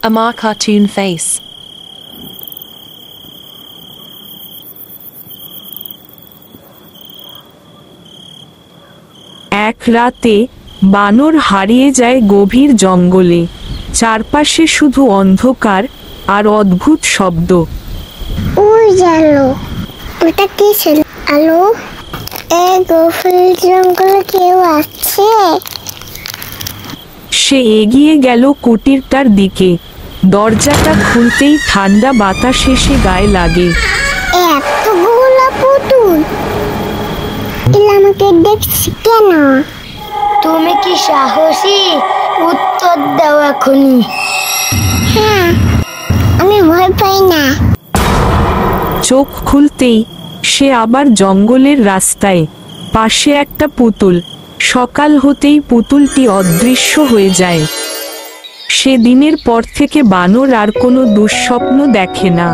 Amar cartoon face. এক রাতে বানর হারিয়ে যায় গভীর জঙ্গলে। চারপাশে শুধু অন্ধকার আর অদ্ভুত শব্দ। ওই আলো, ওটা কি ছিল? আলো, এই গভীর জঙ্গলে কেউ আছে? সে এগিয়ে গেল কুটিরটার দিকে। দরজাটা খুলতেই ঠান্ডা বাতাস এসে গায়ে লাগে। এতগুলো পুতুল, এরা আমাকে দেখছে কেন? তুমি কি সাহসী? উত্তর দাও এখনই। হ্যাঁ, আমি ভয় পাই না। চোখ খুলতেই সে আবার জঙ্গলের রাস্তায়। পাশে একটা পুতুল। সকাল হতেই পুতুলটি অদৃশ্য হয়ে যায়। সেদিনের পর থেকে বানর আর কোনো দুঃস্বপ্ন দেখে না।